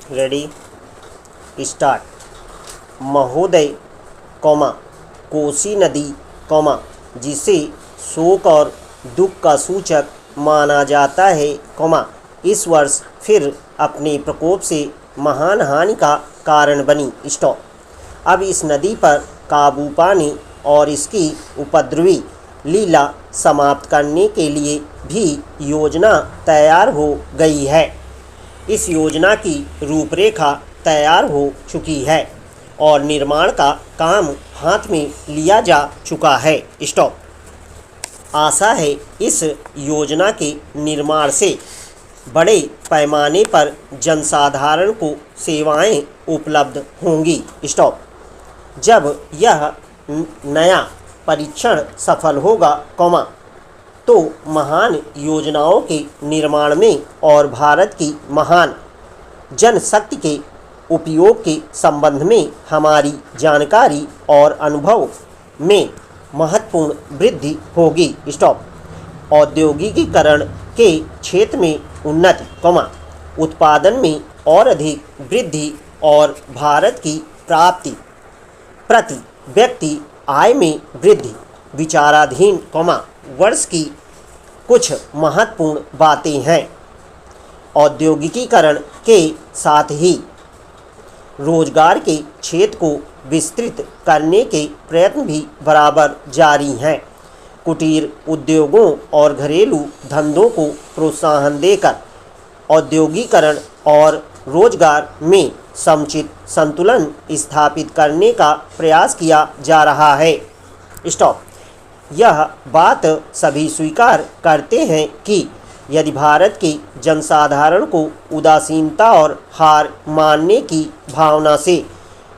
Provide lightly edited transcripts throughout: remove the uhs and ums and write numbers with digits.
Ready start. महोदय comma Kosi नदी comma जिसे शोक और दुख का सूचक माना जाता है कौमा इस वर्ष फिर अपने प्रकोप से महान हानि का कारण बनी। स्टॉप। अब इस नदी पर काबू पाने और इसकी उपद्रवी लीला समाप्त करने के लिए भी योजना तैयार हो गई है। इस योजना की रूपरेखा तैयार हो चुकी है और निर्माण का काम हाथ में लिया जा चुका है। स्टॉप। आशा है इस योजना के निर्माण से बड़े पैमाने पर जनसाधारण को सेवाएं उपलब्ध होंगी। स्टॉप। जब यह नया परीक्षण सफल होगा कौमा तो महान योजनाओं के निर्माण में और भारत की महान जनशक्ति के उपयोग के संबंध में हमारी जानकारी और अनुभव में महत्वपूर्ण वृद्धि होगी। स्टॉप। औद्योगिकीकरण के क्षेत्र में उन्नति कौमा उत्पादन में और अधिक वृद्धि और भारत की प्राप्ति प्रति व्यक्ति आय में वृद्धि विचाराधीन कौमा वर्ष की कुछ महत्वपूर्ण बातें हैं। औद्योगिकीकरण के साथ ही रोजगार के क्षेत्र को विस्तृत करने के प्रयत्न भी बराबर जारी हैं। कुटीर उद्योगों और घरेलू धंधों को प्रोत्साहन देकर औद्योगिकरण और रोजगार में समुचित संतुलन स्थापित करने का प्रयास किया जा रहा है। स्टॉप। यह बात सभी स्वीकार करते हैं कि यदि भारत के जनसाधारण को उदासीनता और हार मानने की भावना से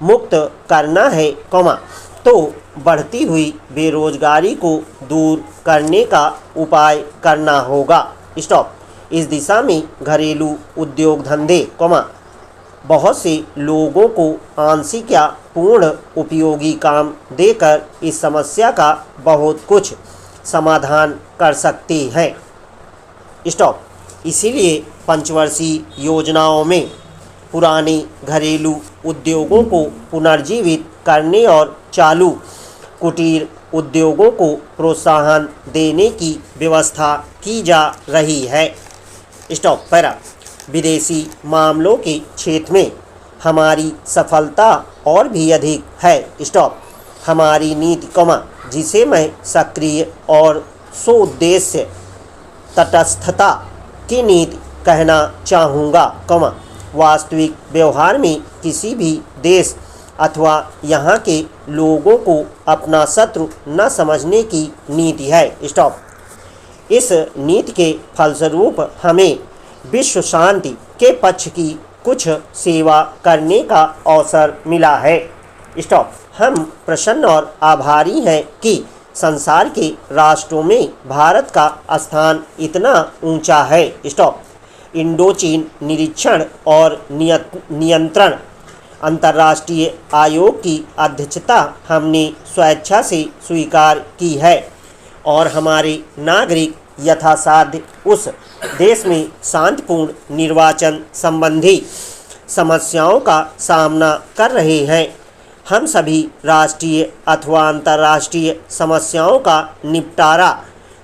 मुक्त करना है कौमा तो बढ़ती हुई बेरोजगारी को दूर करने का उपाय करना होगा। स्टॉप। इस दिशा में घरेलू उद्योग धंधे कौमा बहुत से लोगों को आंशिक या पूर्ण उपयोगी काम देकर इस समस्या का बहुत कुछ समाधान कर सकते हैं। स्टॉप। इसीलिए पंचवर्षीय योजनाओं में पुराने घरेलू उद्योगों को पुनर्जीवित करने और चालू कुटीर उद्योगों को प्रोत्साहन देने की व्यवस्था की जा रही है। स्टॉप। पैरा। विदेशी मामलों के क्षेत्र में हमारी सफलता और भी अधिक है। स्टॉप। हमारी नीति कौमा जिसे मैं सक्रिय और सोउद्देश्य तटस्थता की नीति कहना चाहूँगा कौमा वास्तविक व्यवहार में किसी भी देश अथवा यहाँ के लोगों को अपना शत्रु न समझने की नीति है। स्टॉप। इस नीति के फलस्वरूप हमें विश्व शांति के पक्ष की कुछ सेवा करने का अवसर मिला है। स्टॉप। हम प्रसन्न और आभारी हैं कि संसार के राष्ट्रों में भारत का स्थान इतना ऊंचा है। स्टॉप। इंडोचीन निरीक्षण और नियंत्रण अंतर्राष्ट्रीय आयोग की अध्यक्षता हमने स्वेच्छा से स्वीकार की है और हमारे नागरिक यथासाध्य उस देश में शांतिपूर्ण निर्वाचन संबंधी समस्याओं का सामना कर रहे हैं। हम सभी राष्ट्रीय अथवा अंतर्राष्ट्रीय समस्याओं का निपटारा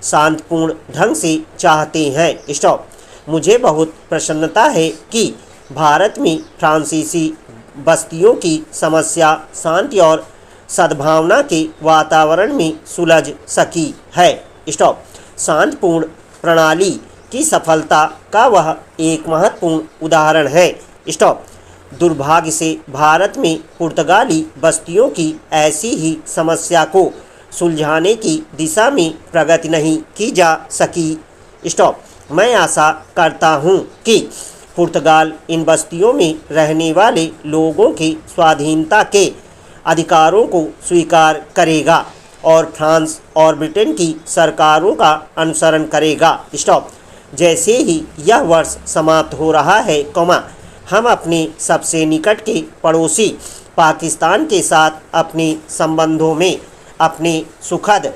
शांतिपूर्ण ढंग से चाहते हैं। स्टॉप। मुझे बहुत प्रसन्नता है कि भारत में फ्रांसीसी बस्तियों की समस्या शांति और सद्भावना के वातावरण में सुलझ सकी है। स्टॉप। शांतिपूर्ण प्रणाली की सफलता का वह एक महत्वपूर्ण उदाहरण है। स्टॉप। दुर्भाग्य से भारत में पुर्तगाली बस्तियों की ऐसी ही समस्या को सुलझाने की दिशा में प्रगति नहीं की जा सकी। स्टॉप। मैं आशा करता हूँ कि पुर्तगाल इन बस्तियों में रहने वाले लोगों की स्वाधीनता के अधिकारों को स्वीकार करेगा और फ्रांस और ब्रिटेन की सरकारों का अनुसरण करेगा। स्टॉप। जैसे ही यह वर्ष समाप्त हो रहा है कौमा हम अपने सबसे निकट के पड़ोसी पाकिस्तान के साथ अपने संबंधों में अपने सुखद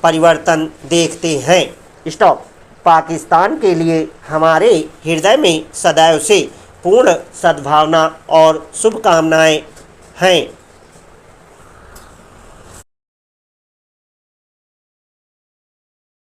परिवर्तन देखते हैं। स्टॉप। पाकिस्तान के लिए हमारे हृदय में सदैव से पूर्ण सद्भावना और शुभकामनाएं हैं।